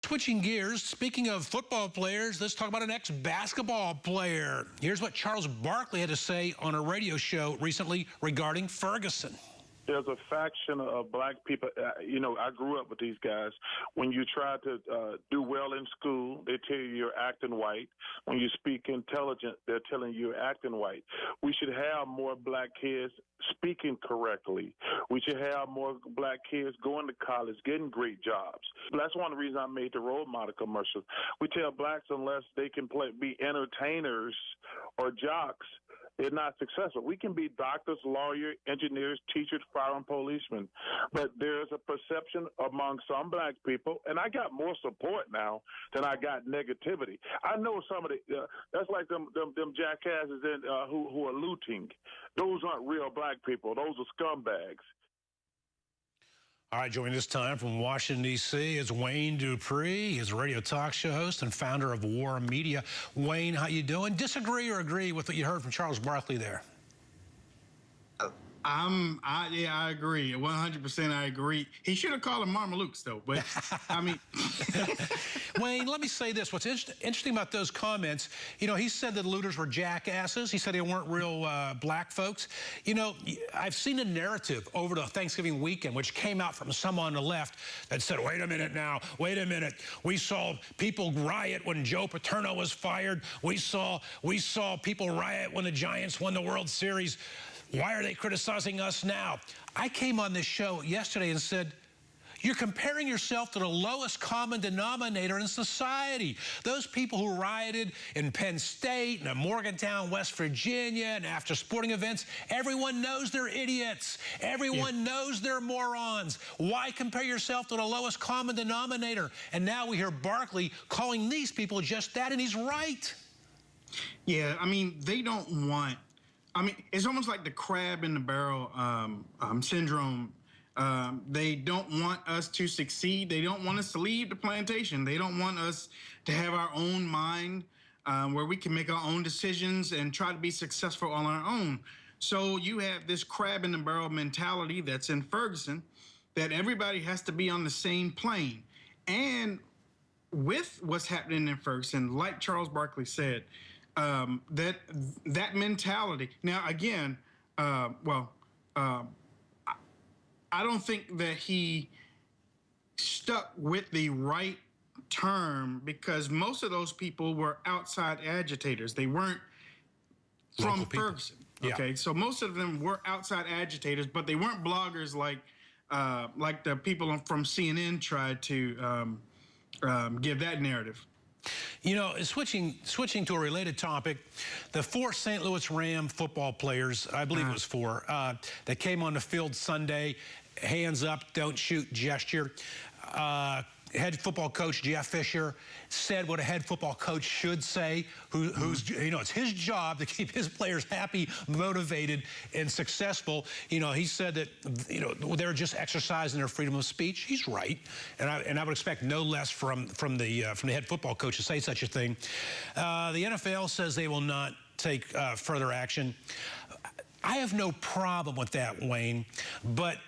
Switching gears, speaking of football players, let's talk about an ex-basketball player. Here's what Charles Barkley had to say on a radio show recently regarding Ferguson. There's a faction of black people, I grew up with these guys. When you try to do well in school, they tell you you're acting white. When you speak intelligent, they're telling you you're acting white. We should have more black kids speaking correctly. We should have more black kids going to college, getting great jobs. That's one of the reasons I made the role model commercials. We tell blacks unless they can be entertainers or jocks, they're not successful. We can be doctors, lawyers, engineers, teachers, fire and policemen. But there's a perception among some black people, and I got more support now than I got negativity. I know some of the, that's like them jackasses who are looting. Those aren't real black people. Those are scumbags. All right, joining this time from Washington, D.C. is Wayne Dupree. He's a radio talk show host and founder of War Media. Wayne, how you doing? Disagree or agree with what you heard from Charles Barkley there? I agree. 100% I agree. He should have called him Marmalukes, though. But, I mean... Wayne, let me say this. What's interesting about those comments, he said that the looters were jackasses. He said they weren't real black folks. I've seen a narrative over the Thanksgiving weekend which came out from someone on the left that said, wait a minute now, wait a minute. We saw people riot when Joe Paterno was fired. We saw people riot when the Giants won the World Series. Why are they criticizing us now? I came on this show yesterday and said, you're comparing yourself to the lowest common denominator in society. Those people who rioted in Penn State and in Morgantown, West Virginia, and after sporting events, everyone knows they're idiots. Everyone knows they're morons. Why compare yourself to the lowest common denominator? And now we hear Barkley calling these people just that, and he's right. Yeah, I mean, they don't want... I mean, it's almost like the crab in the barrel syndrome. They don't want us to succeed. They don't want us to leave the plantation. They don't want us to have our own mind where we can make our own decisions and try to be successful on our own. So you have this crab in the barrel mentality that's in Ferguson, that everybody has to be on the same plane. And with what's happening in Ferguson, like Charles Barkley said, that mentality. Now, again, I don't think that he stuck with the right term because most of those people were outside agitators. They weren't from Ferguson. Okay, so most of them were outside agitators, but they weren't bloggers like the people from CNN tried to give that narrative. Switching to a related topic, the 4 St. Louis Ram football players, I believe it was 4, that came on the field Sunday, hands up, don't shoot gesture. Head football coach Jeff Fisher said what a head football coach should say, it's his job to keep his players happy, motivated, and successful. He said that, they're just exercising their freedom of speech. He's right, and I would expect no less from the head football coach to say such a thing. The NFL says they will not take further action. I have no problem with that, Wayne, but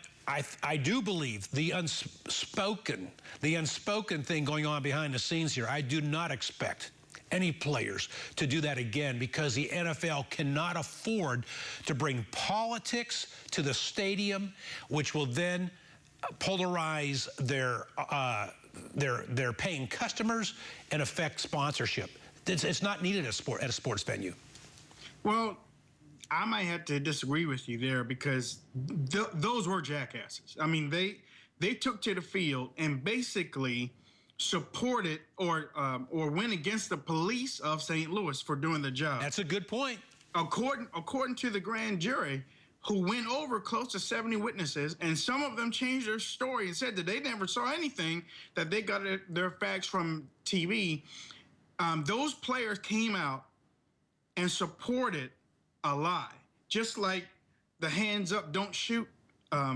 I do believe the unspoken thing going on behind the scenes here, I do not expect any players to do that again because the NFL cannot afford to bring politics to the stadium, which will then polarize their paying customers and affect sponsorship. It's not needed at a sports venue. Well, I might have to disagree with you there because those were jackasses. I mean, they took to the field and basically supported or went against the police of St. Louis for doing the job. That's a good point. According to the grand jury, who went over close to 70 witnesses, and some of them changed their story and said that they never saw anything, that they got their facts from TV. Those players came out and supported a lie, just like the hands up, don't shoot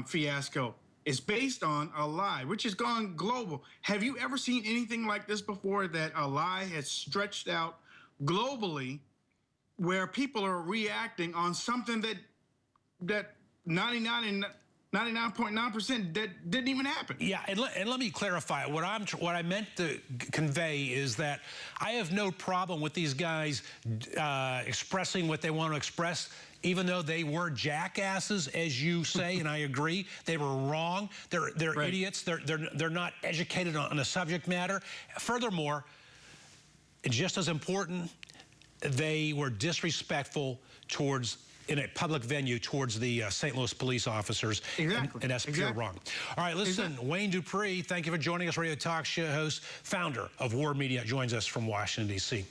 fiasco is based on a lie, which has gone global. Have you ever seen anything like this before, that a lie has stretched out globally where people are reacting on something that 99 99.9% that didn't even happen. Yeah, and let me clarify. What I meant to convey is that I have no problem with these guys expressing what they want to express, even though they were jackasses, as you say, and I agree. They were wrong. They're right. Idiots. They're not educated on the subject matter. Furthermore, just as important, they were disrespectful towards, in a public venue, towards the St. Louis police officers. Exactly. And that's pure wrong. All right, listen, Wayne Dupree, thank you for joining us, radio talk show host, founder of War Media, joins us from Washington, D.C.